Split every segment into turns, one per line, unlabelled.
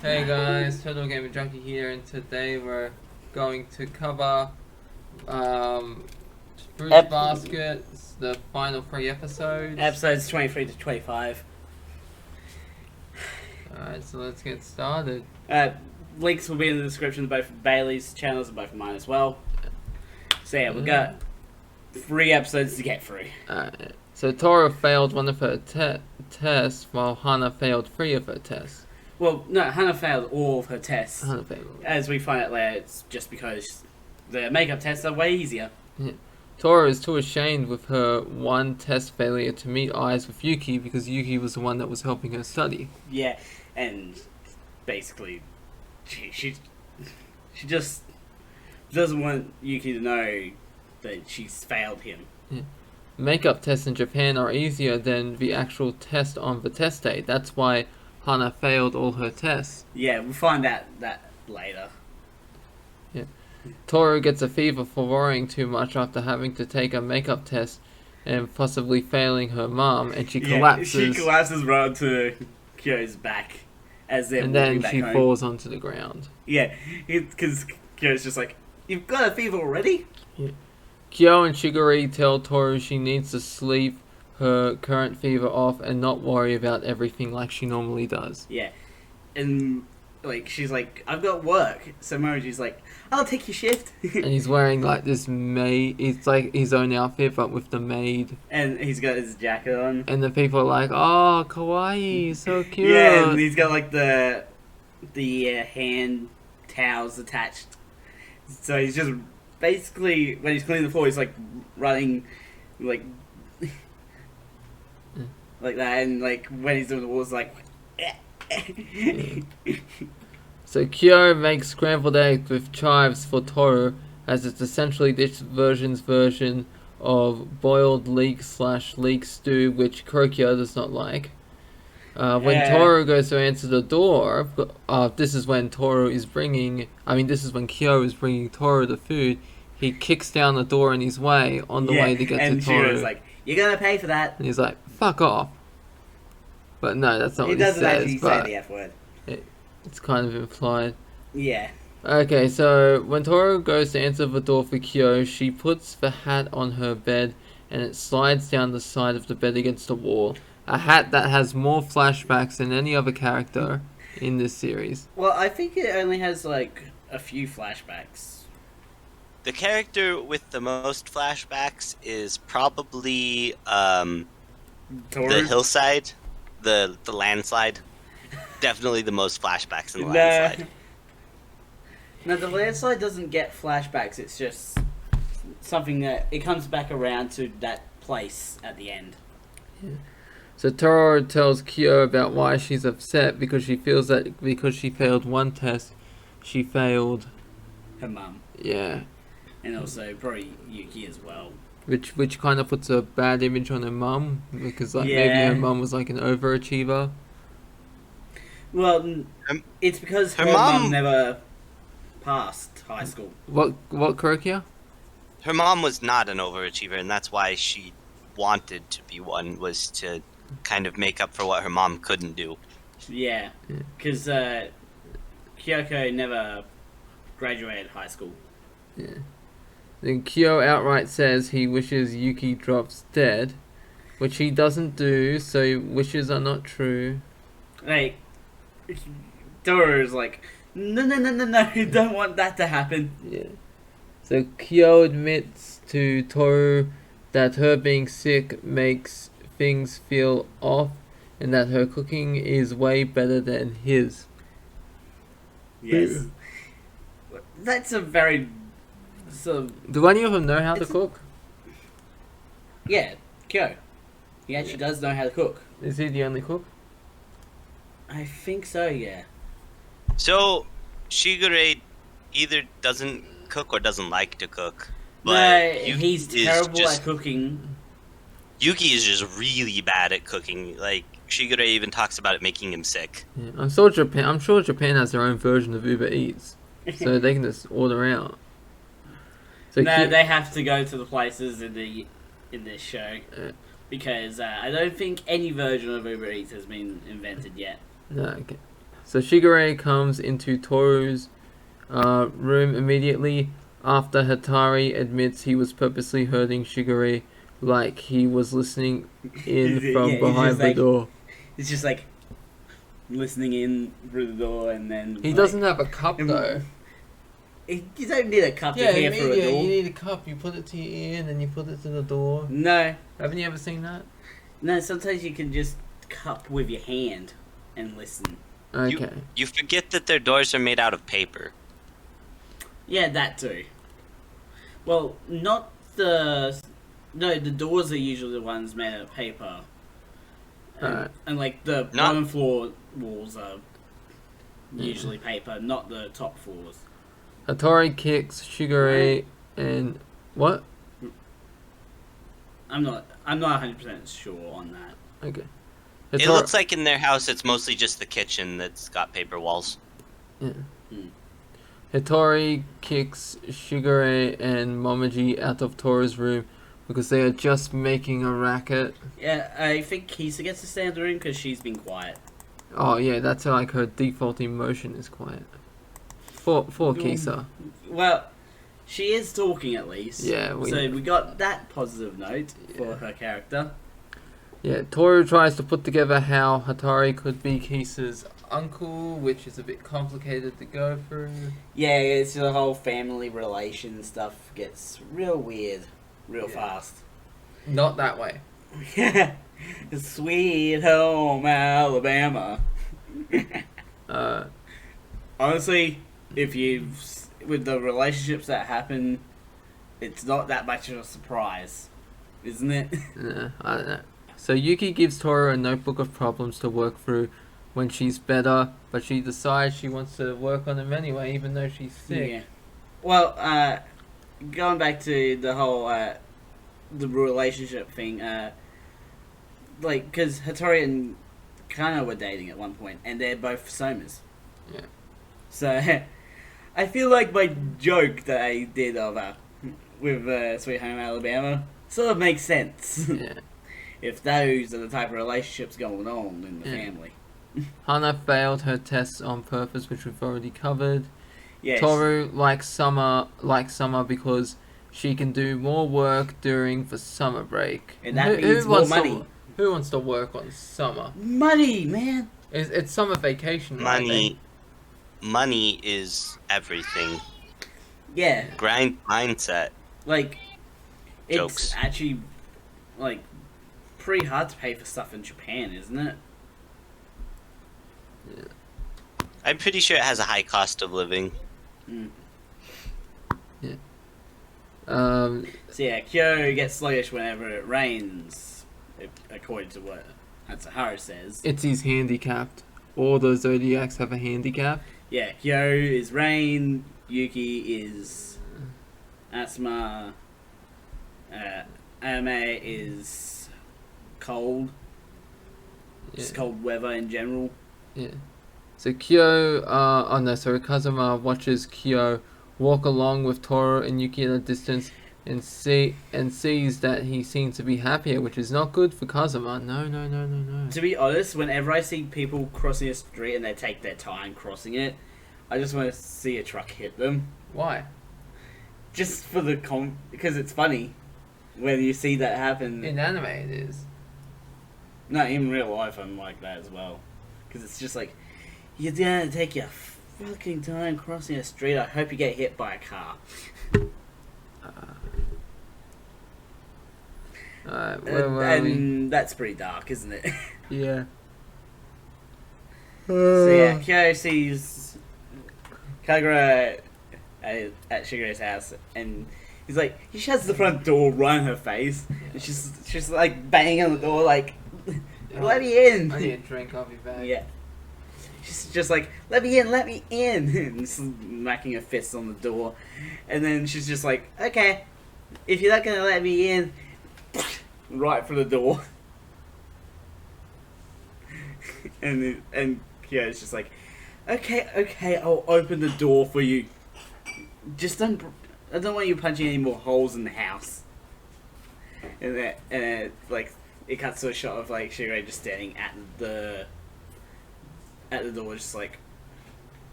Hey guys, Total Gamer Junkie here, and today we're going to cover um, Fruits
Ep-
Basket, the final 3 episodes.
Episodes 23 to 25.
Alright, so let's get started.
Uh, Links will be in the description of both Bailey's channels and both of mine as well. So yeah, we've got 3 episodes to get through.
Alright, so Tora failed one of her tests, while Hana failed 3 of her tests.
Well, no, Hannah failed all of her tests.
Hana failed.
As we find out later, it's just because the makeup tests are way easier.
Yeah. Tora is too ashamed with her one test failure to meet eyes with Yuki because Yuki was the one that was helping her study.
Yeah, and basically, she just doesn't want Yuki to know that she's failed him.
Yeah. Makeup tests in Japan are easier than the actual test on the test day. That's why Hana failed all her tests.
Yeah, we'll find out that later.
Yeah. Toru gets a fever for worrying too much after having to take a makeup test and possibly failing her mom, and she collapses.
She collapses right onto Kyo's back as they're
and
walking
then
back
she
home.
falls onto the ground.
Yeah, because Kyo's just like, "You've got a fever already?"
Kyo and Shigure tell Toru she needs to sleep her current fever off and not worry about everything like she normally does.
Yeah, and like she's like, "I've got work," so Moroji's like, "I'll take your shift."
And he's wearing like this maid, it's like his own outfit but with the maid.
And he's got his jacket on.
And the people are like, oh, kawaii, so cute.
Yeah, and he's got like the hand towels attached. So he's just basically, when he's cleaning the floor, he's like running like like that, and like when he's doing the walls, like.
So Kyo makes scrambled eggs with chives for Toru, as it's essentially this version of boiled leek/leek stew, which Krokyo does not like. When Toru goes to answer the door, this is when Kyo is bringing Toru the food. He kicks down the door in his way on the way to get to Toru.
And Shiro's like, "You're gonna pay for that."
And he's like, "Fuck off." But no, that's not what he says.
He doesn't actually say the F word.
It's kind of implied.
Yeah.
Okay, so when Toru goes to answer the door for Kyo, she puts the hat on her bed and it slides down the side of the bed against the wall. A hat that has more flashbacks than any other character in this series.
Well, I think it only has like a few flashbacks.
The character with the most flashbacks is probably the hillside, the landslide. Definitely the most flashbacks in the landslide.
No, the landslide doesn't get flashbacks. It's just something that it comes back around to that place at the end.
Yeah. So Toru tells Kyo about why she's upset because she feels that because she failed one test, she failed
Her mum.
Yeah.
And also probably Yuki as well.
Which kind of puts a bad image on her mum because maybe her mum was like an overachiever.
Well, it's because her mum never passed high school.
What Kurokya?
Her mom was not an overachiever, and that's why she wanted to be one, was to kind of make up for what her mom couldn't do.
Yeah, because Kyoko never graduated high school.
Yeah. Then Kyo outright says he wishes Yuki drops dead, which he doesn't do, so wishes are not true.
Like, Toru's like, no, you don't want that to happen.
Yeah. So Kyo admits to Toru that her being sick makes things feel off, and that her cooking is way better than his.
Yes. That's a very...
Do any of them know how to cook?
Yeah, Kyo. He actually does know how to cook.
Is he the only cook?
I think so, yeah.
So, Shigure either doesn't cook or doesn't like to cook. But
no, he's terrible at cooking.
Yuki is just really bad at cooking. Like, Shigure even talks about it making him sick.
Yeah, I'm sure Japan has their own version of Uber Eats, so they can just order out. So
no, they have to go to the places in this show because I don't think any version of Uber Eats has been invented yet.
No, okay. So Shigure comes into Toru's room immediately after Hatari admits he was purposely hurting Shigure, like he was listening in from
he's
behind
just
the
like-
door.
It's just like listening in through the door, and then
He
like,
doesn't have a cup though.
You don't need a cup
Yeah,
to hear through a door.
you need a cup. You put it to your ear and then you put it to the door.
No,
Haven't you ever seen that?
no. Sometimes you can just cup with your hand and listen.
Okay.
You forget that their doors are made out of paper.
Yeah, that too. Well, not the. No, the doors are usually the ones made out of paper.
Alright.
And like the bottom floor walls are usually paper, not the top floors.
Hattori kicks Shigure and what?
I'm not 100% sure on that.
Okay.
It
Hattori-
looks like in their house it's mostly just the kitchen that's got paper walls.
Yeah.
Hmm.
Hattori kicks Shigure and Momoji out of Toru's room because they are just making a racket.
Yeah, I think Kisa gets to stay in the room because she's been quiet.
Oh yeah, that's like her default emotion is quiet. For Kisa.
Well, she is talking at least.
Yeah,
so we got that positive note for
Yeah.
her character.
Yeah, Toru tries to put together how Hatari could be Kisa's uncle, which is a bit complicated to go through.
Yeah, it's the whole family relation stuff gets real weird, real
Yeah.
fast.
Not that way.
Sweet home Alabama. Honestly, if with the relationships that happen, it's not that much of a surprise, isn't it?
Nah, I don't know. So Yuki gives Toru a notebook of problems to work through when she's better, but she decides she wants to work on them anyway, even though she's sick.
Yeah. Well, going back to the whole the relationship thing, like because Hattori and Kano were dating at one point, and they're both somas.
Yeah.
So I feel like my joke that I did of with Sweet Home Alabama sort of makes sense.
Yeah.
If those are the type of relationships going on in the
Yeah.
family.
Hana failed her tests on purpose, which we've already covered.
Yes.
Toru likes summer because she can do more work during the summer break.
And that means more
wants
money.
Who wants to work on summer?
Money, man.
It's summer vacation. I think.
Money is everything.
Yeah.
Grind mindset.
Like, it's
Jokes.
actually, like, pretty hard to pay for stuff in Japan, isn't it?
I'm pretty sure it has a high cost of living.
Mm.
So
yeah, Kyo gets sluggish whenever it rains, according to what Hatsuharu says.
Itzy's handicapped. All the zodiacs have a handicap.
Yeah, Kyo is rain, Yuki is asthma, Ame is cold. Just cold weather in general.
Yeah. So Kazuma watches Kyo walk along with Toru and Yuki at a distance and sees that he seems to be happier, which is not good for Kazuma. No.
To be honest, whenever I see people crossing a street and they take their time crossing it, I just want to see a truck hit them.
Why?
Just for the because it's funny when you see that happen.
In anime it is.
No, in real life I'm like that as well. Because it's just like, you're gonna take your fucking time crossing a street. I hope you get hit by a car.
Alright, where were we?
And that's pretty dark, isn't it?
Yeah.
So yeah, Kyo sees Kagura at Shigure's house, and he's like, he shuts the front door right in her face, and she's like banging on the door like, let me in.
I need a drink, I'll be back.
Yeah. She's just like, let me in, and smacking her fist on the door. And then she's just like, okay, if you're not gonna let me in, right through the door. and Kyo's just like, okay, I'll open the door for you. Just I don't want you punching any more holes in the house. And like, it cuts to a shot of like Shigure just standing at the at the door, just like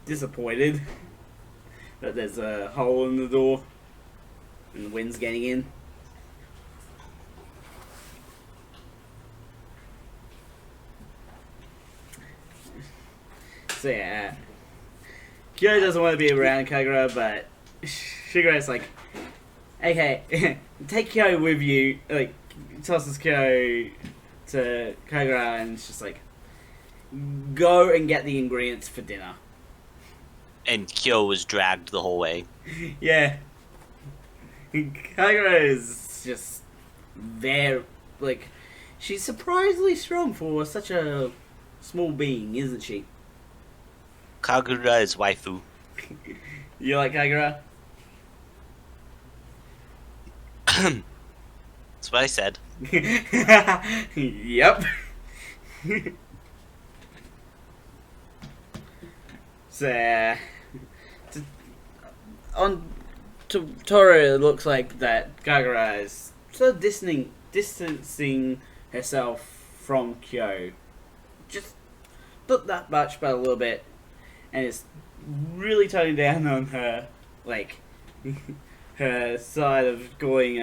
disappointed that there's a hole in the door and the wind's getting in. So yeah, Kyo doesn't want to be around Kagura, but Shigeru's like, okay, take Kyo with you. Like, tosses Kyo to Kagura, and it's just like, go and get the ingredients for dinner.
And Kyo was dragged the whole way.
Yeah. Kagura is just there, like, she's surprisingly strong for such a small being, isn't she?
Kagura is waifu.
You like Kagura?
That's what I said.
Yep. So, on to Toru, it looks like that Kagura is sort of distancing herself from Kyo. Just not that much, but a little bit. And it's really toning down on her, like, her side of going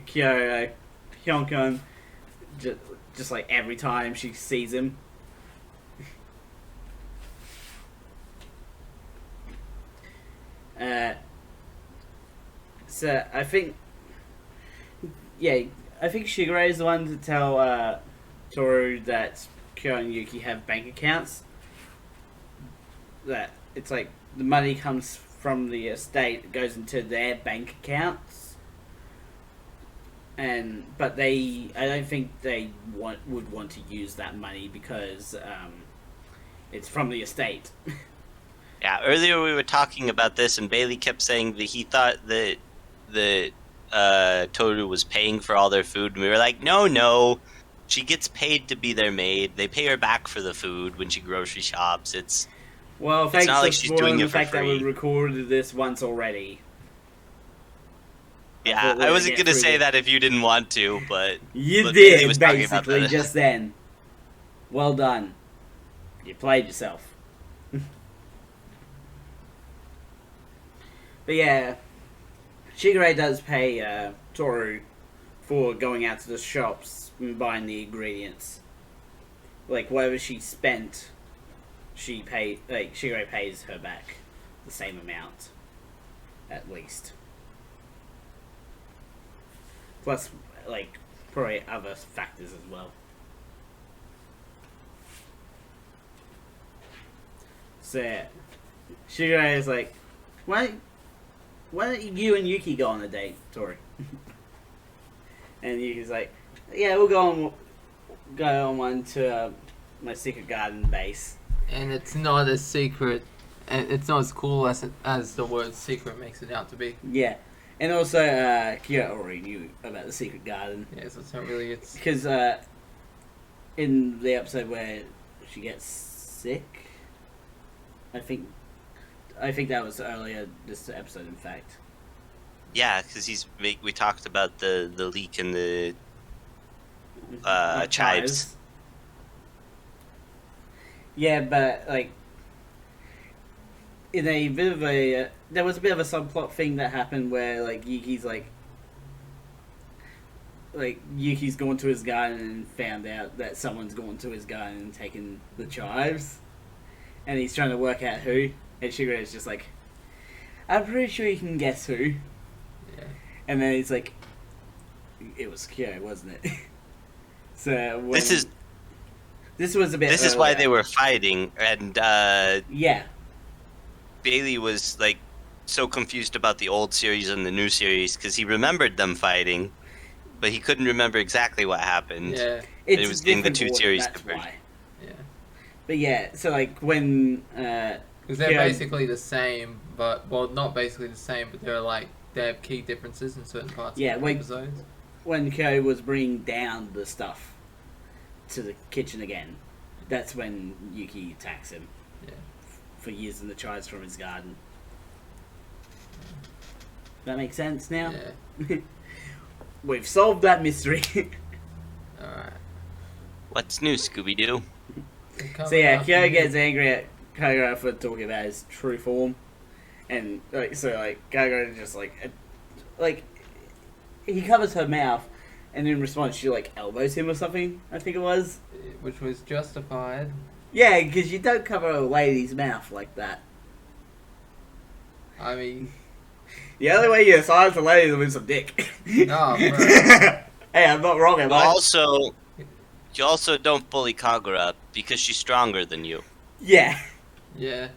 Kyo Hyonkun, just like every time she sees him. So I think Shigure is the one to tell Toru that Kyo and Yuki have bank accounts. That it's like the money comes from the estate, it goes into their bank accounts, but I don't think they would want to use that money because it's from the estate.
Yeah, earlier we were talking about this, and Bailey kept saying that he thought that Toru was paying for all their food, and we were like, no, she gets paid to be their maid. They pay her back for the food when she grocery shops.
Well, thanks
not like
for
she's
spoiling
doing
the
it for
fact that we
free.
recorded this once already.
Yeah, I wasn't gonna say that if you didn't want to, but
You
Bailey
did,
was talking about
basically,
that.
just then. Well done. You played yourself. But yeah, Shigure does pay Toru for going out to the shops and buying the ingredients. Like, whatever she spent, Shigure pays her back the same amount, at least. Plus, like, probably other factors as well. So, Shigure is like, why don't you and Yuki go on a date, Tori? And Yuki's like, yeah, we'll go on one to my secret garden base.
And it's not as secret, and it's not as cool as the word secret makes it out to be.
Yeah. And also, Kira already knew about the secret garden.
Yeah, so it's not really, it's...
Because in the episode where she gets sick, I think that was earlier this episode, in fact.
Yeah, because we talked about the leak in the chives.
Yeah, but like in a bit of a there was a bit of a subplot thing that happened where like Yuki's gone to his garden and found out that someone's gone to his garden and taken the chives, and he's trying to work out who. And Shigure is just like, I'm pretty sure you can guess who.
Yeah.
And then he's like, it was Kyo, wasn't it? So this was a bit.
This is why they were fighting, and
yeah.
Bailey was like so confused about the old series and the new series because he remembered them fighting, but he couldn't remember exactly what happened.
Yeah.
It was in the two series
That's
compared.
why.
Yeah.
But yeah, so like when
Because they're basically the same, but, well, not basically the same, but they have key differences in certain parts of the episodes.
When Kyo was bringing down the stuff to the kitchen again, that's when Yuki attacks him.
Yeah.
For using the chives from his garden. That makes sense now?
Yeah.
We've solved that mystery.
Alright.
What's new, Scooby-Doo?
So yeah, Kyo gets angry at Kagura for talking about his true form, and Kagura just like he covers her mouth, and in response she like elbows him or something. I think it was.
Which was justified.
Yeah, because you don't cover a lady's mouth like that.
I mean,
The only way you silence a lady is with some dick.
no, bro.
Hey, I'm not wrong, am I?
You also don't bully Kagura because she's stronger than you.
Yeah,
Yeah,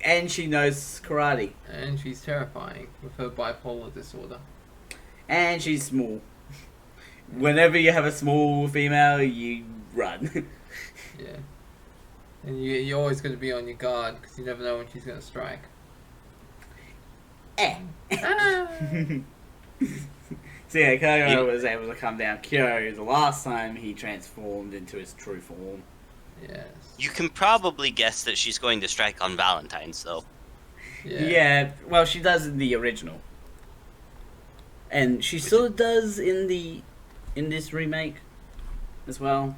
and she knows karate,
and she's terrifying with her bipolar disorder.
and she's small. Whenever you have a small female, you run.
Yeah. And you're always going to be on your guard because you never know when she's going to strike.
Eh.
Ah.
So yeah, Kagura was able to come down Kyo the last time he transformed into his true form.
Yes.
You can probably guess that she's going to strike on Valentine's, though.
Yeah, well, she does in the original. And she sort of does in this remake as well.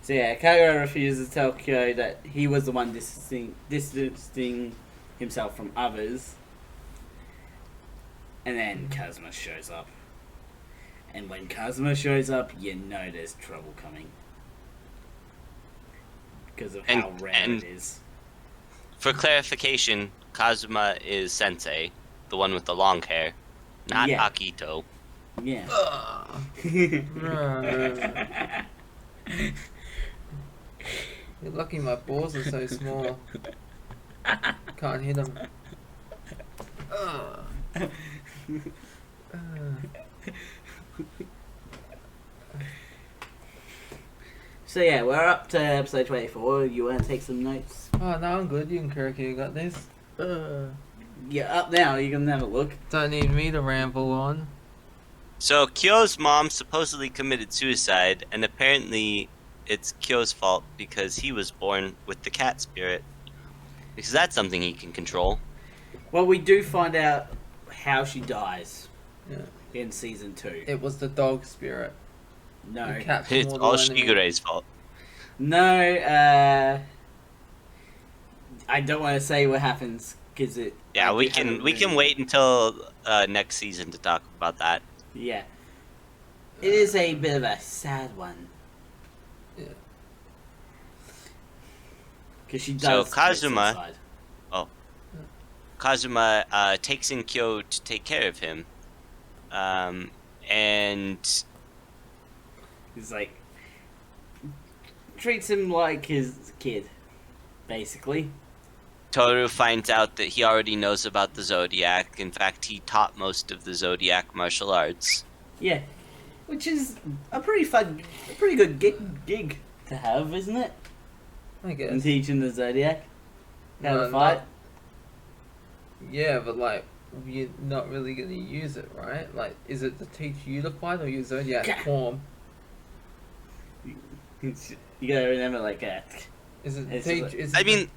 So yeah, Kagura refuses to tell Kyo that he was the one distancing himself from others. And then Kazuma shows up. And when Kazuma shows up, you know there's trouble coming. Because of how rare it is.
For clarification, Kazuma is Sensei, the one with the long hair, not
Yeah.
Akito.
Yeah.
You're lucky my balls are so small. Can't hit them.
So yeah, we're up to episode 24. You want to take some notes?
Oh, no, I'm good. You and Kirky got this.
Yeah, up now. You can have a look.
Don't need me to ramble on.
So Kyo's mom supposedly committed suicide, and apparently it's Kyo's fault because he was born with the cat spirit. Because that's something he can control.
Well, we do find out how she dies
Yeah.
in season 2.
It was the dog spirit.
No.
The cat's
It's
mortal
all
enemy.
Shigure's fault.
No, I don't want to say what happens because it.
Yeah,
I
we
do have
can
it
we can
written.
wait until next season to talk about that.
Yeah. It is a bit of a sad one.
Yeah.
Because she
So
does.
Kazuma-
commit suicide.
Kazuma takes in Kyo to take care of him, and
He's like. Treats him like his kid, basically.
Toru finds out that he already knows about the Zodiac. In fact, he taught most of the Zodiac martial arts.
Yeah. Which is a pretty good gig to have, isn't it?
I guess.
And teaching the Zodiac how
No,
to fight.
not- Yeah, but like, you're not really going to use it, right? Like, is it to teach you to fight or your Zodiac
Yeah.
form?
You gotta remember, like,
Is it to
It's
teach?
like-
Is
I
it
mean,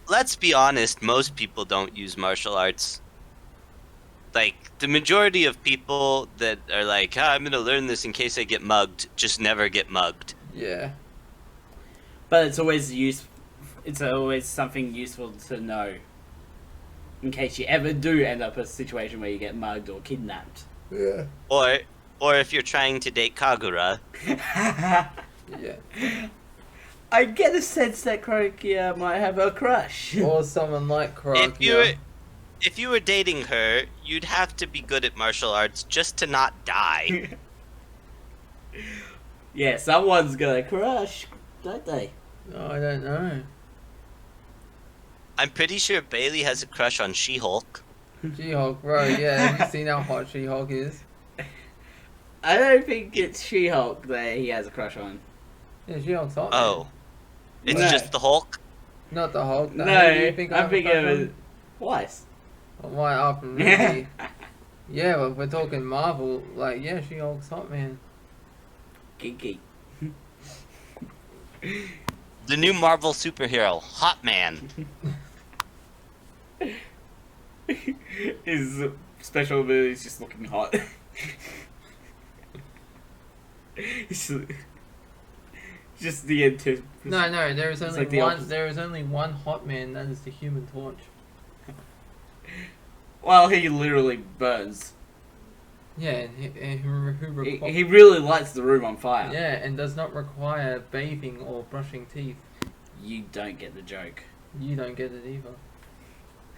let's be honest, most people don't use martial arts. Like, the majority of people that are like, I'm gonna learn this in case I get mugged, just never get mugged.
yeah.
but it's always It's always something useful to know, in case you ever do end up in a situation where you get mugged or kidnapped.
Yeah.
Or if you're trying to date Kagura,
Yeah.
I get a sense that Krokia might have a crush.
Or someone like
if you were dating her, you'd have to be good at martial arts just to not die.
Yeah, someone's got a crush, don't they?
No, I don't know.
I'm pretty sure Bailey has a crush on She-Hulk.
She-Hulk, bro, yeah. Have you seen how hot She-Hulk is?
I don't think it's She-Hulk that he has a crush on.
Yeah, She-Hulk's hot.
Oh.
Man.
It's
No.
just the Hulk?
Not the Hulk.
No,
Who do you think I
I'm
have a
thinking
crush
of
on?
it twice.
Oh, my up and really. Yeah, but if we're talking Marvel, like, yeah, She-Hulk's hot, man.
Kinky.
The new Marvel superhero, Hot Man.
His special ability is just looking hot. just the antithesis.
No, there is only
like the
one.
opposite.
There is only one hot man. That is the Human Torch.
Well, he literally burns.
Yeah, and who
He really lights the room on fire.
yeah, and does not require bathing or brushing teeth.
You don't get the joke.
You don't get it either.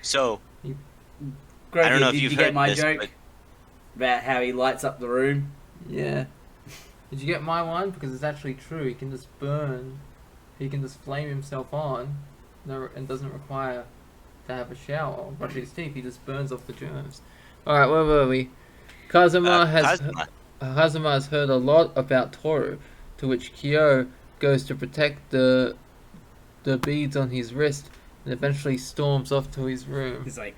So,
Grogu,
I don't know if
did
you've
you
heard
get my
this,
joke
but
about how he lights up the room?
Yeah. Did you get my one? Because it's actually true. He can just burn. He can just flame himself on, and doesn't require to have a shower or brush his teeth. He just burns off the germs. All right, where were we? Kazuma has heard a lot about Toru, to which Kyo goes to protect the beads on his wrist, and eventually storms off to his room.
He's like,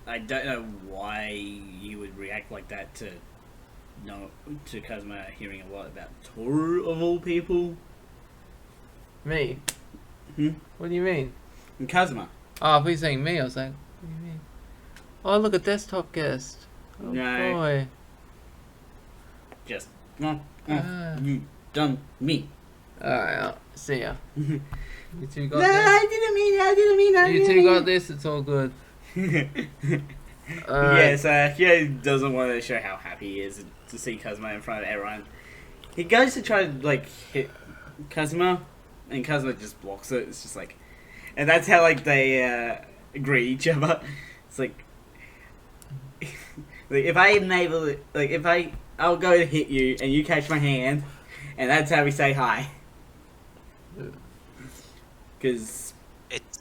I don't know why you would react like that to Kazuma hearing a lot about Toru of all people.
Me?
Hmm?
What do you mean?
And Kazuma.
Oh, if he's saying me, I was like, what do you mean? Oh, look, a desktop guest. Oh,
No.
boy.
Just,
Ah.
you done me.
Alright, see ya. You two got
No,
this?
I didn't mean
You two got this, it's all good.
Yes, Hyo doesn't want to show how happy he is to see Kazuma in front of everyone. He goes to try to, like, hit Kazuma, and Kazuma just blocks it. It's just like... And that's how, like, they agree each other. It's like... like, if I enable it... Like, if I'll go to hit you, and you catch my hand, and that's how we say hi. Because...
it's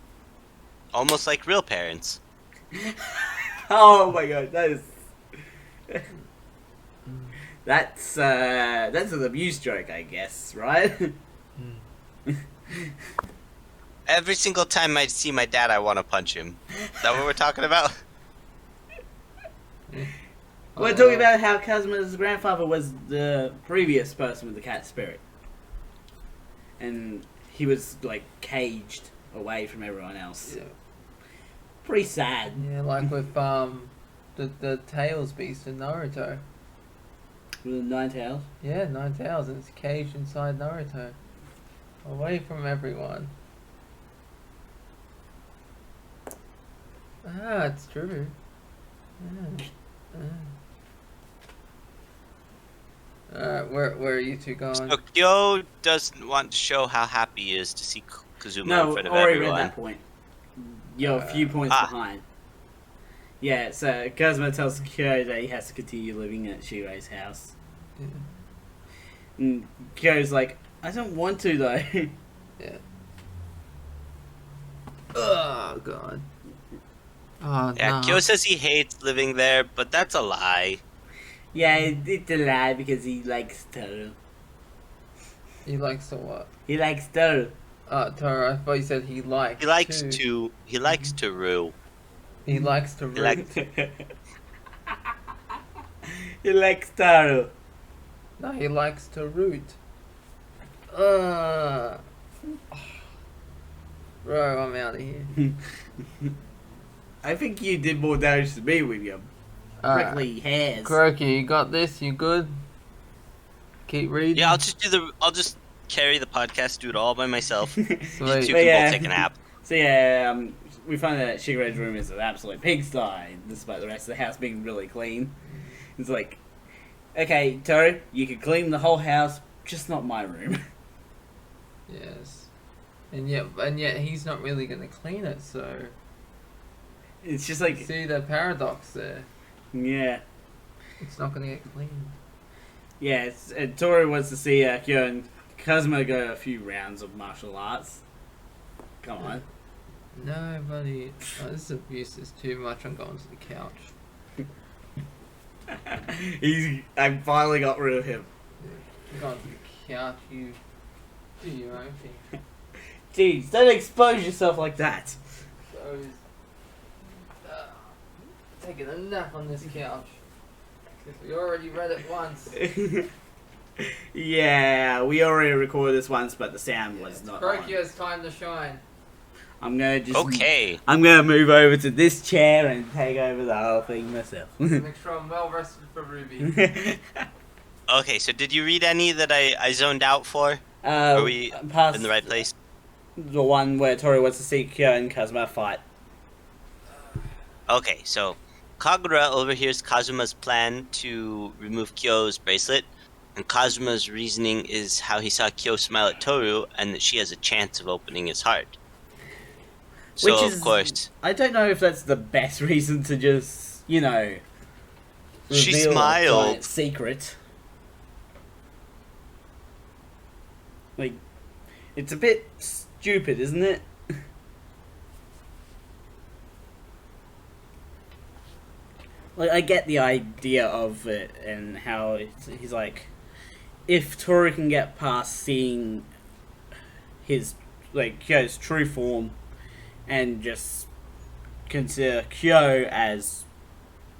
almost like real parents.
Oh my god, that is... That's an abuse joke, I guess, right?
Every single time I see my dad, I want to punch him. Is that what we're talking about?
We're talking about how Kazuma's grandfather was the previous person with the cat spirit. And he was, like, caged away from everyone else.
Yeah.
Pretty sad.
Yeah, like with the Tails beast in Naruto.
With the Nine Tails.
Yeah, 9 Tails, and it's caged inside Naruto. Away from everyone. Ah, it's true. Alright, where are you two going?
So Kyo doesn't want to show how happy he is to see Kazuma in
No,
front of
already
everyone.
read that point. You're a few points behind. Yeah, so Kazuma tells Kyo that he has to continue living at Shirei's house.
Yeah.
And Kyo's like, I don't want to though.
Yeah. Oh god. Oh
Yeah,
no.
Kyo says he hates living there, but that's a lie.
Yeah, it's a lie because he likes Toru.
He likes to what?
He likes Toru.
Tara, I thought you said he likes.
He likes to. He likes to rue.
He likes to
He
root.
likes-
He likes Toru.
No, he likes to root. Bro, I'm out of here.
I think you did more damage to me with your prickly hairs.
Kuroki, you got this? You good? Keep reading.
Yeah, I'll just carry the podcast, do it all by myself. You two
Sweet.
can
But yeah.
both take a nap.
So yeah, we find that Shigeru's room is an absolute pigsty, despite the rest of the house being really clean. It's like, okay, Toru, you can clean the whole house, just not my room.
Yes. And yet he's not really gonna clean it, so
It's just like,
see the paradox there.
yeah.
It's not gonna get cleaned.
Yeah, Toru wants to see Kyo and Kazuma go a few rounds of martial arts. Come on.
No, buddy. Oh, this abuse is too much. I'm going to the couch.
I finally got rid of him.
I'm going to the couch. You do your own thing.
Jeez, don't expose yourself like that.
So, taking a nap on this couch. Because we already read it once.
Yeah, we already recorded this once, but the sound was not on.
Krokio's time to shine.
I'm gonna just
Okay.
I'm gonna move over to this chair and take over the whole thing myself.
Make sure I'm well rested for Ruby.
Okay, so did you read any that I zoned out for? Are we in the
Past
right place?
the one where Tori wants to see Kyo and Kazuma fight.
Okay, so Kagura overhears Kazuma's plan to remove Kyo's bracelet, and Kazuma's reasoning is how he saw Kyo smile at Toru and that she has a chance of opening his heart.
Which
So, of
is,
course,
I don't know if that's the best reason to just,
she
reveal a giant
smiled.
secret. Like, it's a bit stupid, isn't it? Like, I get the idea of it and how he's like, if Toru can get past seeing his, like, Kyo's true form and just consider Kyo as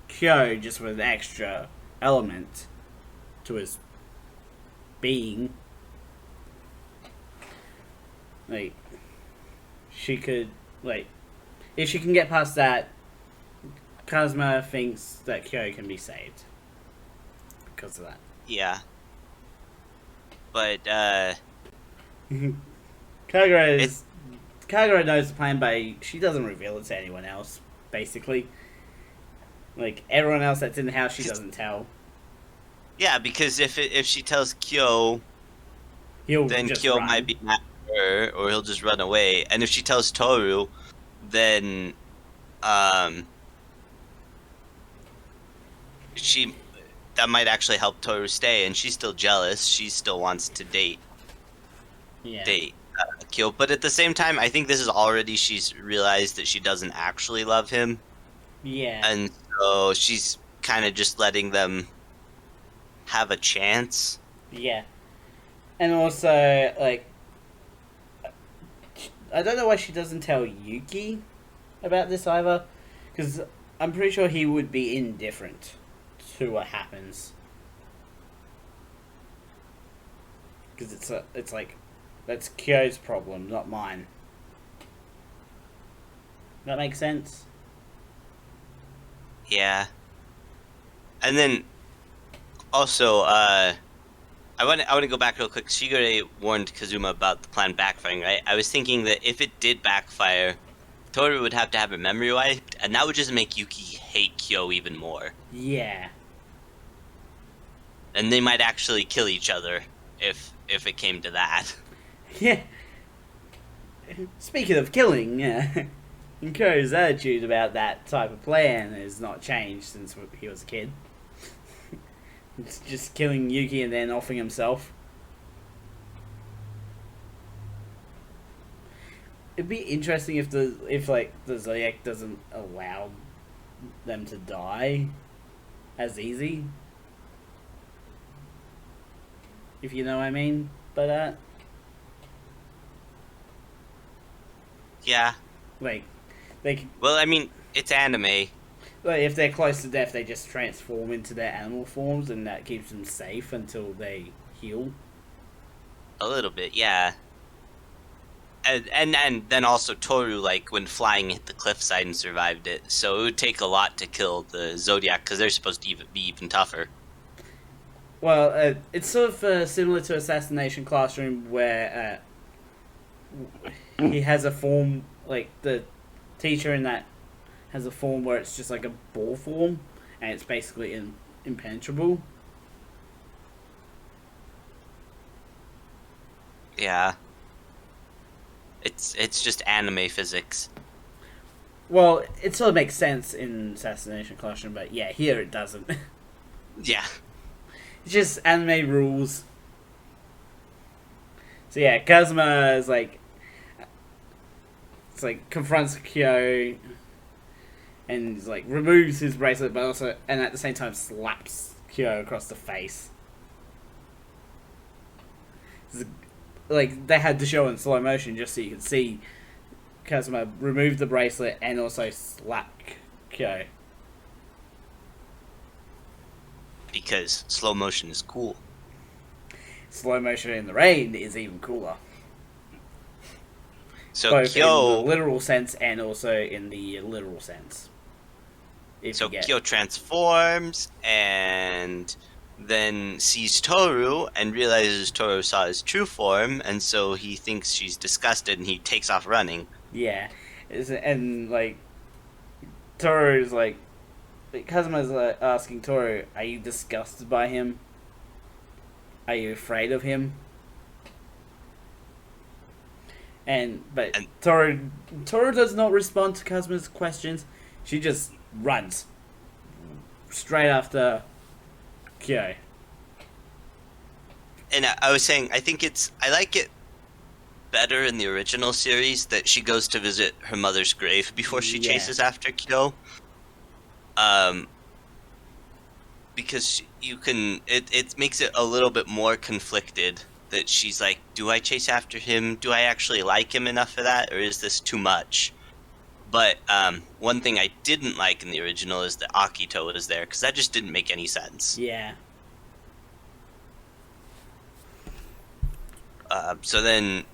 Kyo just with an extra element to his being, like, she could, like, if she can get past that, Kazuma thinks that Kyo can be saved because of that.
Yeah. But,
Kagura knows the plan, but she doesn't reveal it to anyone else, basically. Like, everyone else that's in the house, she doesn't tell.
yeah, because if she tells Kyo,
He'll
then
just
Kyo
run.
might be mad at her, or he'll just run away. And if she tells Toru, then, she that might actually help Toru stay, and she's still jealous. She still wants to date
Yeah.
Kyo, but at the same time, I think this is already she's realized that she doesn't actually love him,
Yeah.
and so she's kind of just letting them have a chance.
Yeah. And also, like, I don't know why she doesn't tell Yuki about this either, because I'm pretty sure he would be indifferent to what happens. Because it's like, that's Kyo's problem, not mine. That makes sense?
Yeah, and then also, I want to go back real quick. Shigure warned Kazuma about the plan backfiring, right? I was thinking that if it did backfire, Toru would have to have her memory wiped, and that would just make Yuki hate Kyo even more.
Yeah.
And they might actually kill each other if it came to that.
Yeah. Speaking of killing, Kyo's attitude about that type of plan has not changed since he was a kid. It's just killing Yuki and then offing himself. It'd be interesting if the Zodiac doesn't allow them to die as easy. If you know what I mean by that.
Yeah.
Like, they
Well, I mean, it's anime.
like if they're close to death, they just transform into their animal forms, and that keeps them safe until they heal.
A little bit, yeah. And then also Toru, like, when flying, hit the cliffside and survived it. So it would take a lot to kill the Zodiac, because they're supposed to be even tougher.
Well, it's sort of similar to Assassination Classroom, where he has a form, like the teacher in that has a form where it's just like a ball form, and it's basically impenetrable.
Yeah. It's just anime physics.
Well, it sort of makes sense in Assassination Classroom, but yeah, here it doesn't.
Yeah.
It's just anime rules. So yeah, Kazuma is like, it's like confronts Kyo, and like removes his bracelet, but also, and at the same time slaps Kyo across the face. Like, they had to show in slow motion just so you could see Kazuma remove the bracelet and also slap Kyo.
Because slow motion is cool.
Slow motion in the rain is even cooler.
So
Both
Kyo,
in the literal sense and also in the literal sense.
so Kyo transforms, and then sees Toru and realizes Toru saw his true form, and so he thinks she's disgusted and he takes off running.
Yeah, and like Toru's like Kazuma's asking Toru, "Are you disgusted by him? Are you afraid of him?" But
And
Toru does not respond to Kazuma's questions. She just runs straight after Kyo.
and I was saying, I like it better in the original series that she goes to visit her mother's grave before she
Yeah.
chases after Kyo. Because it makes it a little bit more conflicted that she's like, do I chase after him? Do I actually like him enough for that, or is this too much? But one thing I didn't like in the original is that Akito was there, because that just didn't make any sense.
Yeah.
So then,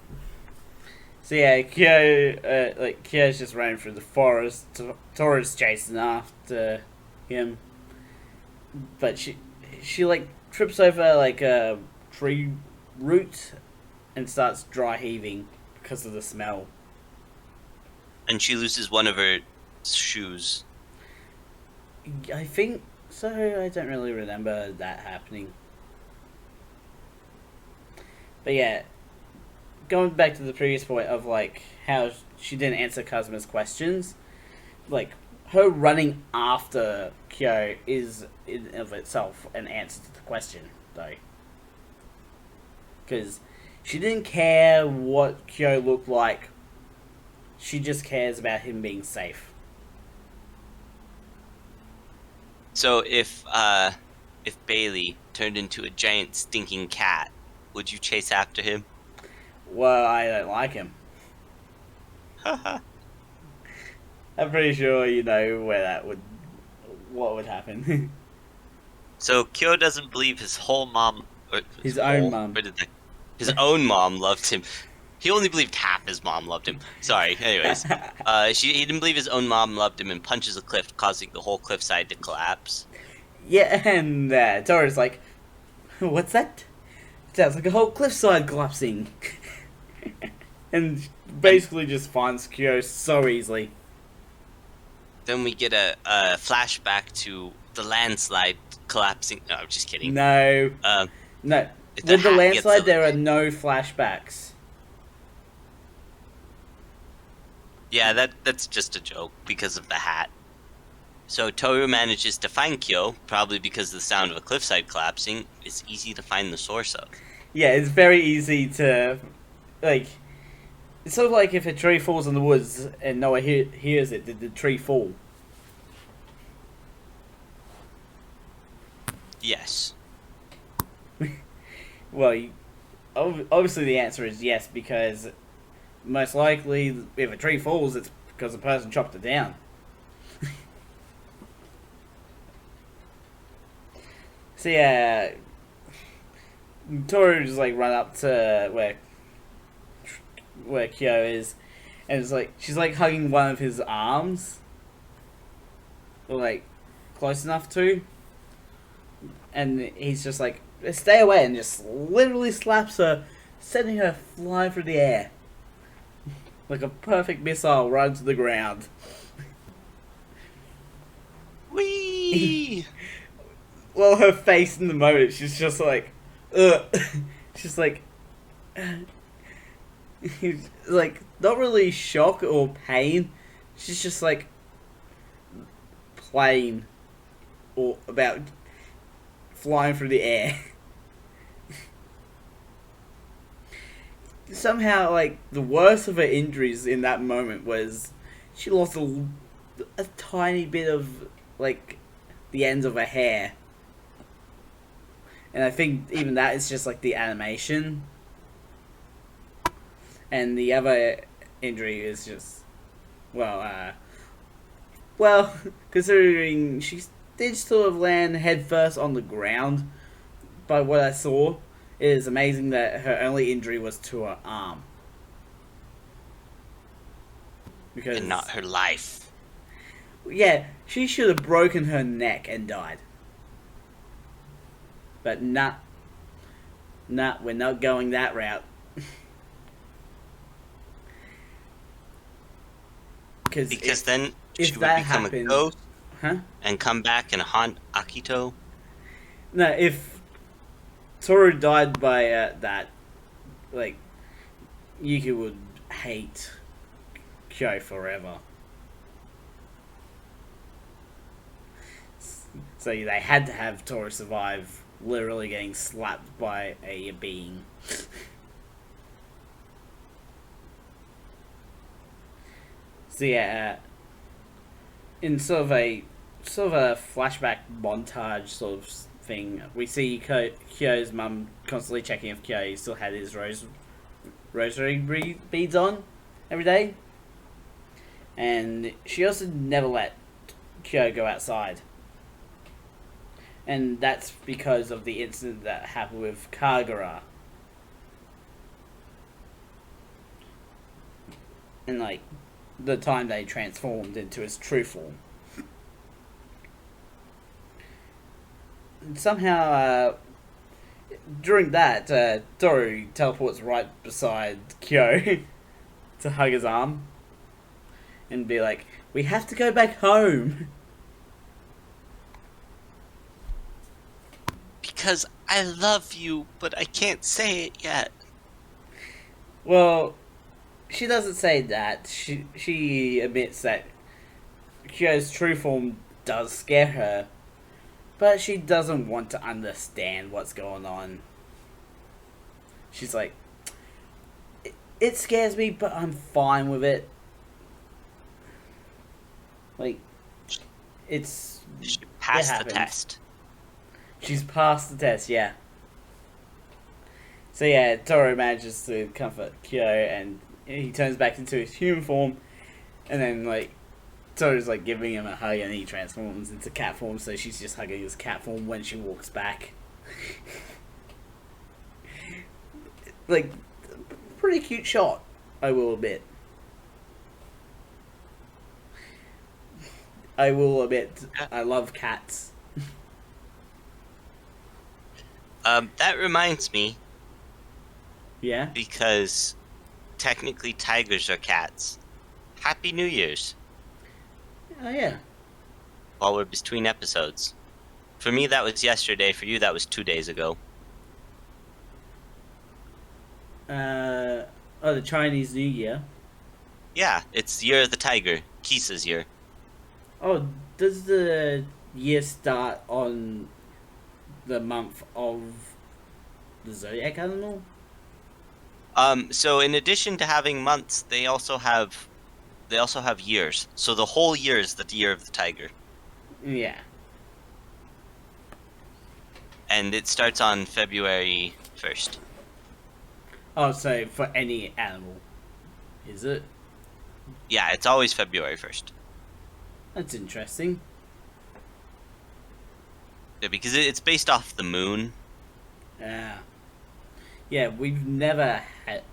So yeah, Kyo's just running through the forest. Toru's chasing after him, but she like trips over like a tree root and starts dry heaving because of the smell.
and she loses one of her shoes.
I think so. I don't really remember that happening. But yeah, going back to the previous point of like how she didn't answer Kazuma's questions, like her running after Kyo is in of itself an answer to the question, though, because she didn't care what Kyo looked like. She just cares about him being safe.
So if Bailey turned into a giant stinking cat, would you chase after him?
Well, I don't like him. I'm pretty sure you know what would happen.
So Kyo doesn't believe his whole mom, or
His own mom.
His own mom loved him. He only believed half his mom loved him. Sorry. Anyways, he didn't believe his own mom loved him and punches a cliff, causing the whole cliffside to collapse.
Yeah, and Toru's like, "What's that? Sounds like a whole cliffside collapsing." And basically just finds Kyo so easily.
Then we get a flashback to the landslide collapsing. No, I'm just kidding.
No. No.
If
With the
hat
landslide,
gets
there are no flashbacks.
Yeah, that's just a joke because of the hat. So Toru manages to find Kyo, probably because of the sound of a cliffside collapsing. It's easy to find the source of.
Yeah, it's very easy to, like, it's sort of like if a tree falls in the woods and no one hears it, did the tree fall?
Yes.
Well, obviously the answer is yes, because most likely if a tree falls, it's because a person chopped it down. So yeah, Toru just like run up to where Kyo is, and it's like she's like hugging one of his arms, or like close enough to, and he's just like, "Stay away," and just literally slaps her, sending her flying through the air like a perfect missile right into the ground.
Whee!
Well, her face in the moment, she's just like, ugh. She's like, like, not really shock or pain. She's just like, plain, or about flying through the air. Somehow, like, the worst of her injuries in that moment was she lost a tiny bit of, like, the ends of her hair. And I think even that is just like the animation. And the other injury is just, well, considering she did sort of land headfirst on the ground, by what I saw, it is amazing that her only injury was to her arm. Because,
And not her life.
yeah, she should have broken her neck and died. But we're not going that route.
Because then
if
she would
that
become
happened,
a ghost
huh?
and come back and haunt Akito.
No, if Toru died by that, like, Yuki would hate Kyo forever. So they had to have Toru survive literally getting slapped by a being. So yeah, in sort of a flashback montage sort of thing, we see Kyo's mum constantly checking if Kyo still had his rosary beads on every day, and she also never let Kyo go outside, and that's because of the incident that happened with Kagura. And like the time they transformed into his true form. And somehow, during that, Toru teleports right beside Kyo to hug his arm and be like, "We have to go back home."
Because I love you, but I can't say it yet.
Well, she doesn't say that. She admits that Kyo's true form does scare her, but she doesn't want to understand what's going on. She's like, it scares me, but I'm fine with it. Like,
She passed the
happens.
test.
She's passed the test, yeah. So yeah, Toru manages to comfort Kyo, and he turns back into his human form, and then like Toru's like giving him a hug, and he transforms into cat form. So she's just hugging his cat form when she walks back. Like, pretty cute shot, I will admit. I love cats.
That reminds me,
Yeah?
because technically tigers are cats. Happy New Year's,
Oh, yeah.
while we're between episodes. For me, that was yesterday. For you, that was 2 days ago.
The Chinese New Year.
Yeah, it's the year of the tiger. Kisa's year.
Oh, does the year start on the month of the zodiac animal?
So in addition to having months, they also have years. So the whole year is the year of the tiger.
Yeah.
And it starts on February 1st.
Oh, so for any animal, is it?
Yeah, it's always February 1st.
That's interesting.
Yeah, because it's based off the moon.
Yeah. Yeah, we've never had,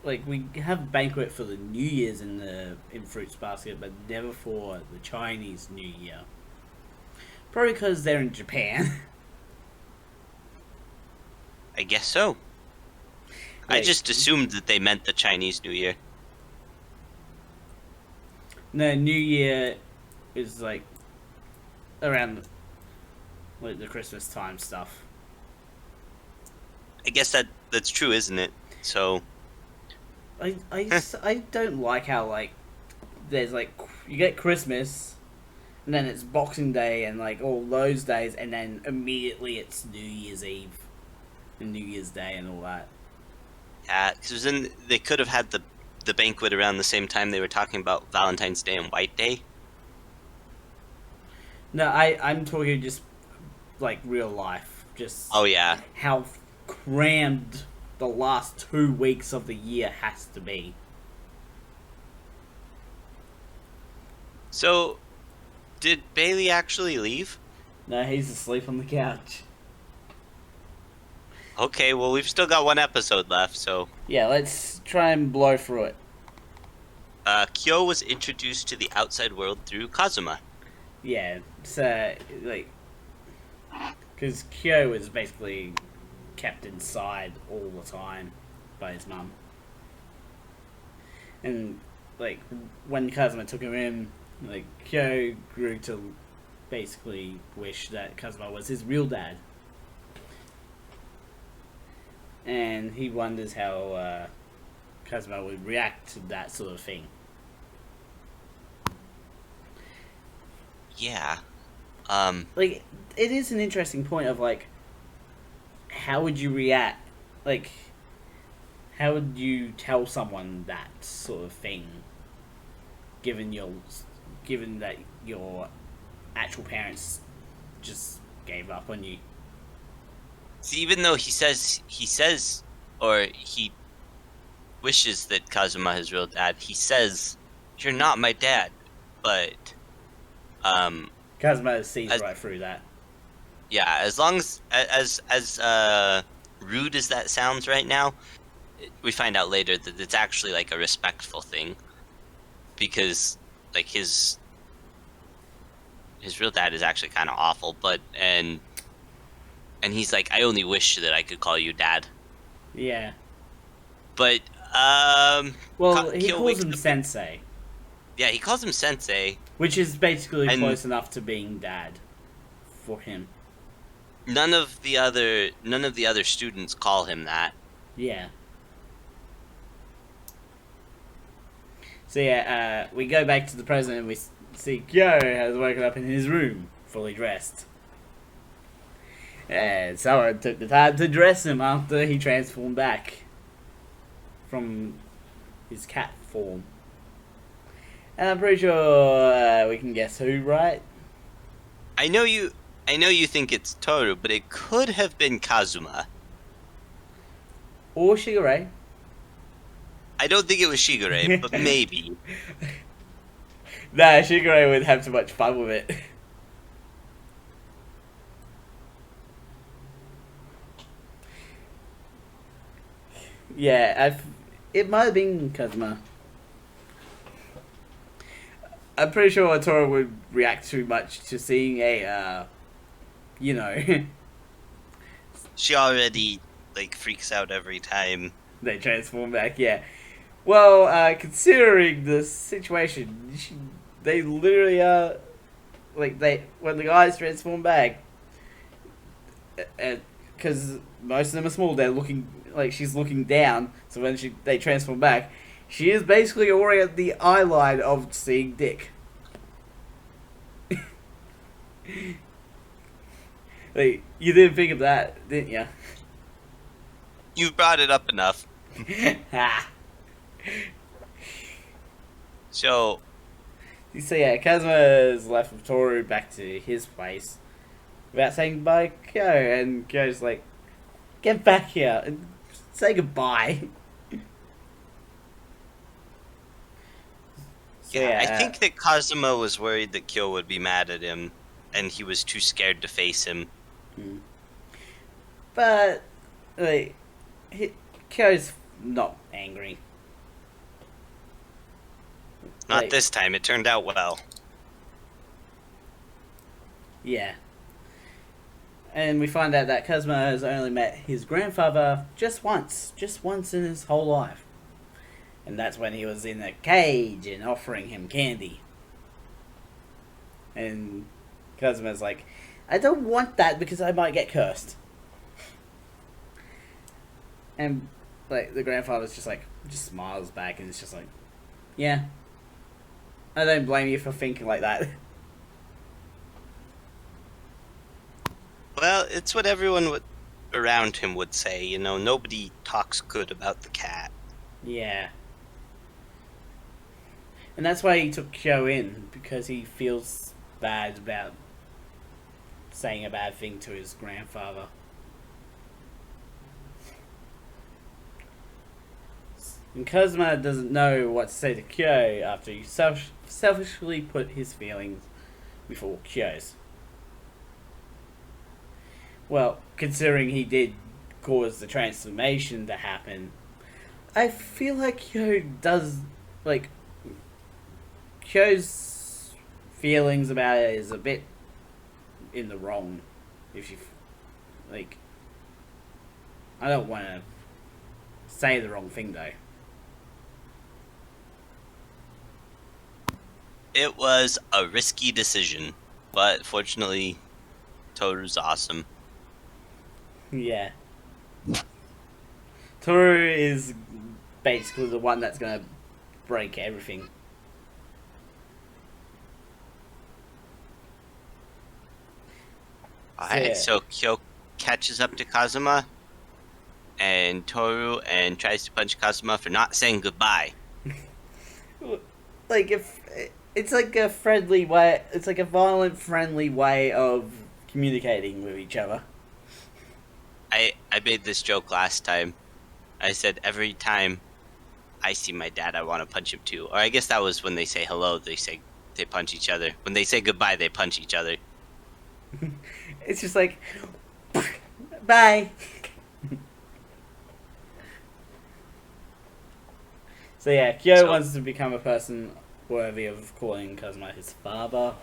like, we have banquet for the New Year's in Fruits Basket, but never for the Chinese New Year. Probably because they're in Japan.
I guess so. I
Like,
just assumed that they meant the Chinese New Year.
no, New Year is like around like the Christmas time stuff.
I guess that's true, isn't it? So
I don't like how like there's like you get Christmas and then it's Boxing Day and like all those days and then immediately it's New Year's Eve and New Year's Day and all that.
yeah, because then they could have had the banquet around the same time they were talking about Valentine's Day and White Day.
No, I'm talking just like real life, just
Oh yeah,
how crammed the last 2 weeks of the year has to be.
so did Bailey actually leave?
No, he's asleep on the couch.
Okay, well we've still got one episode left, so
Yeah, let's try and blow through it.
Kyo was introduced to the outside world through Kazuma.
Yeah, so like, Because Kyo was basically kept inside all the time by his mum. And, like, when Kazuma took him in, like, Kyo grew to basically wish that Kazuma was his real dad. And he wonders how Kazuma would react to that sort of thing.
Yeah.
Like, it is an interesting point of, like, how would you react? Like, how would you tell someone that sort of thing, given that your actual parents just gave up on you?
See, even though he or he wishes that Kazuma is real dad, he says, "You're not my dad," but
Kazuma sees right through that.
yeah, as long as rude as that sounds right now, we find out later that it's actually like a respectful thing, because like his real dad is actually kind of awful, but and he's like, "I only wish that I could call you dad."
Yeah.
But
well, he
Kyo
calls him sensei.
Yeah, he calls him sensei,
which is basically close enough to being dad for him.
None of the other students call him that.
Yeah. So yeah, we go back to the present and we see Kyo has woken up in his room, fully dressed. And someone took the time to dress him after he transformed back from his cat form. And I'm pretty sure we can guess who, right?
I know you think it's Toru, but it could have been Kazuma.
Or Shigure.
I don't think it was Shigure, but maybe.
Nah, Shigure would have too much fun with it. Yeah, it might have been Kazuma. I'm pretty sure Toru would react too much to seeing a,
She already like freaks out every time
they transform back. Yeah. Well, considering the situation, they literally are like when the guys transform back, because most of them are small. They're looking like she's looking down. So when they transform back, she is basically already at the eye line of seeing Dick. Like, you didn't think of that, didn't you?
You've brought it up enough. So
yeah, Kazuma is left with Toru back to his place without saying goodbye to Kyo, and Kyo's like, "Get back here and say goodbye."
I think that Kazuma was worried that Kyo would be mad at him, and he was too scared to face him.
But, like, Kyo's not angry.
Not this time. It turned out well.
Yeah. And we find out that Kazuma has only met his grandfather just once in his whole life. And that's when he was in a cage and offering him candy. And Kazuma's like, "I don't want that because I might get cursed." And, like, the grandfather's just smiles back and it's just like, "Yeah. I don't blame you for thinking like that."
Well, it's what everyone around him would say. You know, nobody talks good about the cat.
Yeah. And that's why he took Kyo in, because he feels bad about saying a bad thing to his grandfather. And Kazuma doesn't know what to say to Kyo after he selfishly put his feelings before Kyo's. Well, considering he did cause the transformation to happen, I feel like Kyo does, like, Kyo's feelings about it is a bit in the wrong, if you like, I don't want to say the wrong thing though.
It was a risky decision, but fortunately, Toru's awesome.
Yeah. Toru is basically the one that's gonna break everything.
Alright, so Kyo catches up to Kazuma and Toru and tries to punch Kazuma for not saying goodbye.
Like, if it's like a friendly way, it's like a violent, friendly way of communicating with each other.
I made this joke last time. I said every time I see my dad, I want to punch him too. Or I guess that was when they say hello, they punch each other. When they say goodbye, they punch each other.
It's just like, bye. So yeah, Kyo wants to become a person worthy of calling Kazuma his father.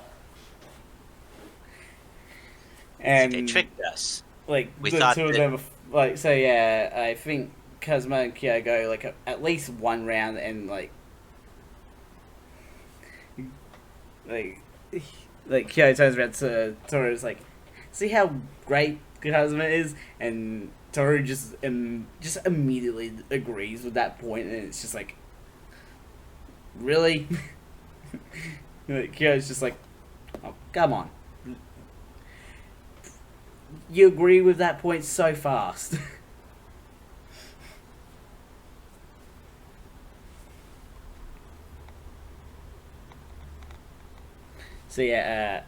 And
They tricked us.
like
We
the
thought
two of
that-
them, like, so yeah, I think Kazuma and Kyo go like at least one round, and like Kyo turns around to Toru, is like, see how great Kazuma is, and Toru just immediately agrees with that point, and it's just like, really? Kyo's just like, oh, come on. You agree with that point so fast. So yeah,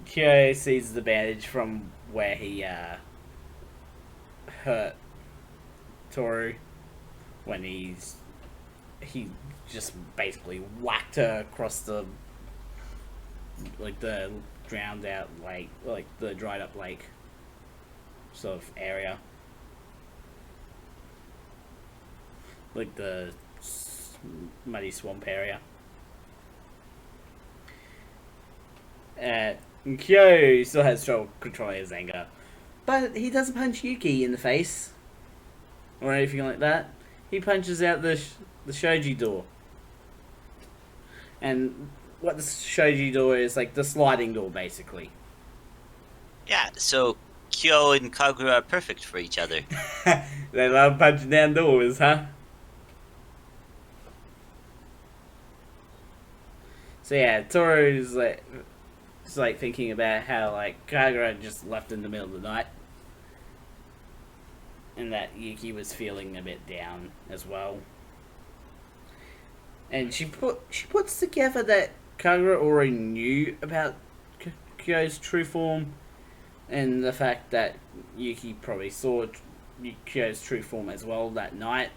Kyo sees the bandage from where he hurt Toru when he just basically whacked her across the drowned out lake, like the dried up lake sort of area, like the muddy swamp area. Kyo still has trouble controlling his anger, but he doesn't punch Yuki in the face or anything like that. He punches out the shoji door, and what the shoji door is, like the sliding door, basically.
Yeah, so Kyo and Kagura are perfect for each other.
They love punching down doors, huh? So yeah, Toru's like thinking about how like Kagura just left in the middle of the night, and that Yuki was feeling a bit down as well. And she puts together that Kagura already knew about Kyo's true form, and the fact that Yuki probably saw Kyo's true form as well that night.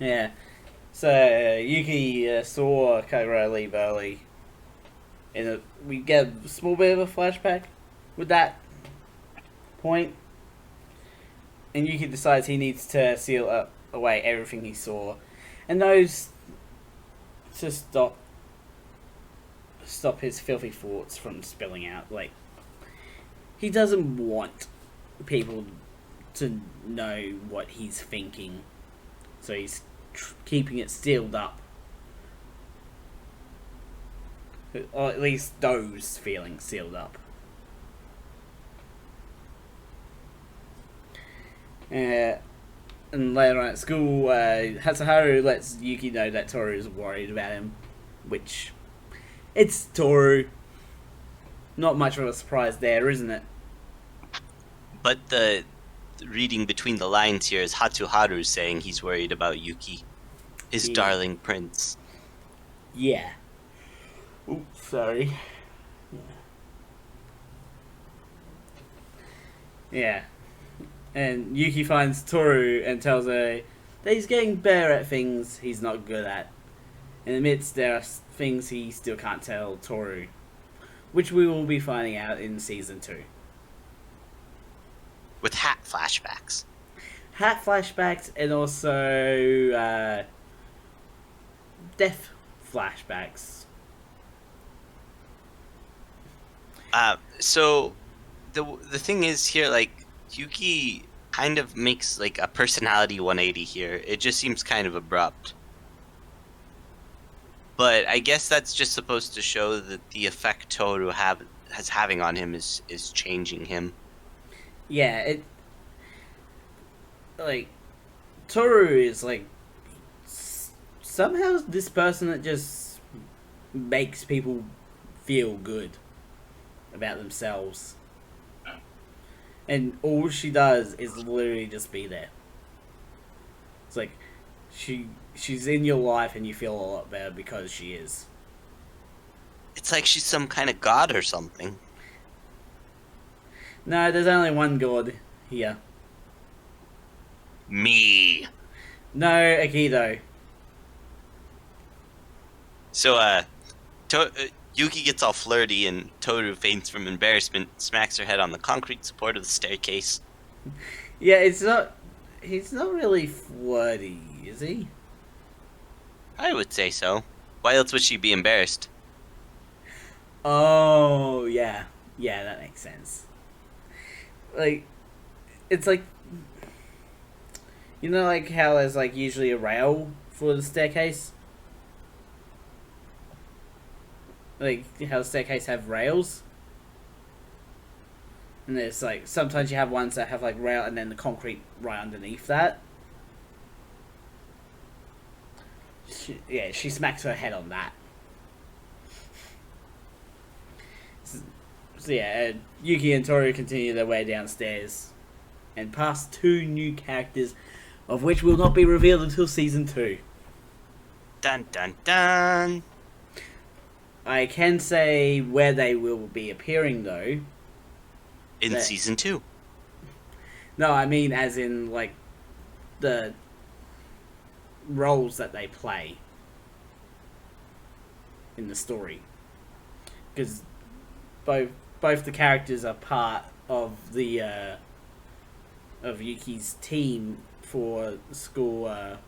Yeah, so Yuki saw Kagura leave early, and we get a small bit of a flashback with that point. And Yuki decides he needs to seal away everything he saw, and knows to stop his filthy thoughts from spilling out. Like, he doesn't want people to know what he's thinking, so he's keeping it sealed up. Or at least those feelings sealed up. And later on at school, Hatsuharu lets Yuki know that Toru is worried about him, which, it's Toru. Not much of a surprise there, isn't it?
But the reading between the lines here is Hatsuharu saying he's worried about Yuki, his darling prince.
Yeah. Oops, sorry. Yeah. And Yuki finds Toru and tells her that he's getting better at things he's not good at, and admits there are things he still can't tell Toru, which we will be finding out in Season 2.
With hat flashbacks.
Hat flashbacks, and also death flashbacks.
So the thing is here, like Yuki kind of makes like a personality 180 here. It just seems kind of abrupt. But I guess that's just supposed to show that the effect Toru has having on him is changing him.
Yeah, it like Toru is like somehow this person that just makes people feel good about themselves. And all she does is literally just be there. It's like she's in your life and you feel a lot better because she is.
It's like she's some kind of god or something.
No, there's only one god here.
Me.
No, Akido.
So, Yuki gets all flirty and Toru faints from embarrassment, smacks her head on the concrete support of the staircase.
Yeah, it's not. He's not really flirty, is he?
I would say so. Why else would she be embarrassed?
Oh, yeah. Yeah, that makes sense. Like, it's like. You know, like how there's like usually a rail for the staircase? Like how the staircase have rails? And there's like, sometimes you have ones that have like rail and then the concrete right underneath that. She smacks her head on that. So yeah, Yuki and Toru continue their way downstairs and past two new characters, of which will not be revealed until season 2.
Dun dun dun!
I can say where they will be appearing though.
In season 2.
No, I mean as in like the roles that they play in the story, because both the characters are part of the of Yuki's team for school.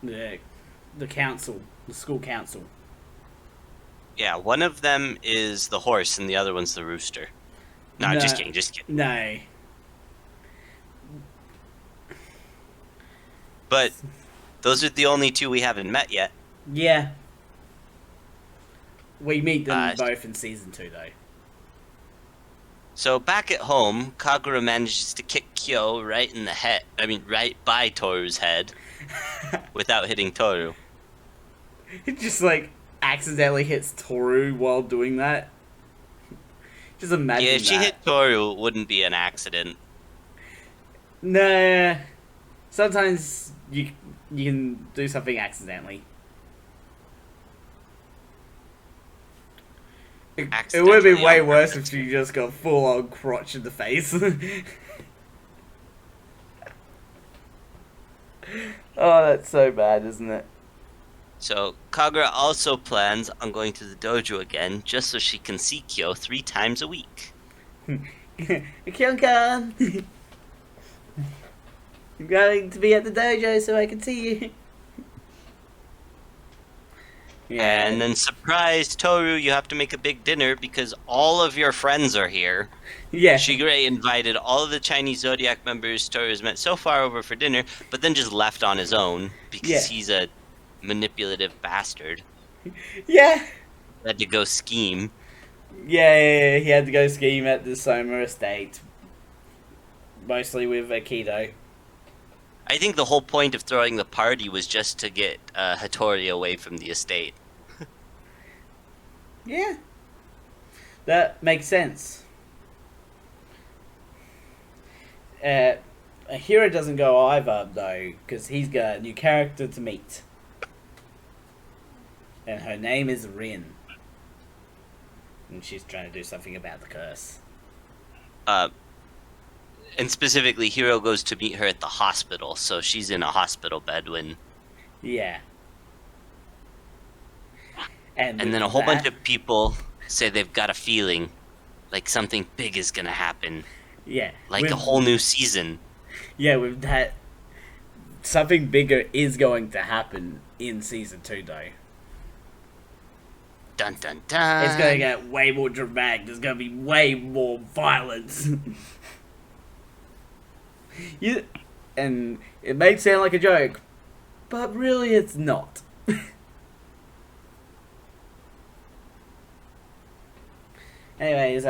The council, the school council.
Yeah, one of them is the horse and the other one's the rooster. No, just kidding.
No.
But those are the only two we haven't met yet.
Yeah. We meet them both in season 2 though.
So back at home, Kagura manages to kick Kyo right in the head. I mean, right by Toru's head, without hitting Toru.
It just like accidentally hits Toru while doing that. Just imagine that.
Yeah, if she hit Toru, it wouldn't be an accident.
Nah. Sometimes you can do something accidentally. It would be way worse if she just got full on crotch in the face. Oh, that's so bad, isn't it?
So, Kagura also plans on going to the dojo again, just so she can see Kyo 3 times a week.
Kyon-kan! I'm going to be at the dojo so I can see you. Yeah.
And then, surprise, Toru, you have to make a big dinner because all of your friends are here.
Yeah.
Shigure invited all of the Chinese Zodiac members Toru's met so far over for dinner, but then just left on his own because he's a manipulative bastard.
Yeah.
Had to go scheme.
Yeah, he had to go scheme at the Soma estate. Mostly with Aikido.
I think the whole point of throwing the party was just to get Hattori away from the estate.
Yeah. That makes sense. Hiro doesn't go either, though, because he's got a new character to meet. And her name is Rin. And she's trying to do something about the curse.
And specifically, Hiro goes to meet her at the hospital, so she's in a hospital bed when...
Yeah. And
then a whole bunch of people say they've got a feeling like something big is gonna happen.
Yeah.
Like a whole new season.
Yeah, with that something bigger is going to happen in season 2, though.
Dun dun dun.
It's going to get way more dramatic. There's going to be way more violence. And it may sound like a joke, but really it's not. Anyways,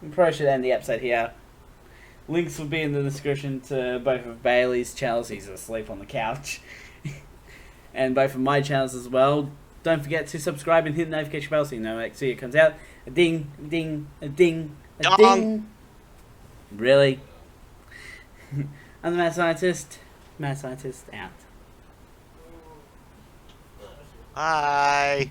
we probably should end the episode here. Links will be in the description to both of Bailey's channels. He's asleep on the couch. And both of my channels as well. Don't forget to subscribe and hit the notification bell so you know when it comes out. A ding, a ding, a ding, a
Dong.
ding. Really? I'm the Mad Scientist. Mad Scientist out.
Bye.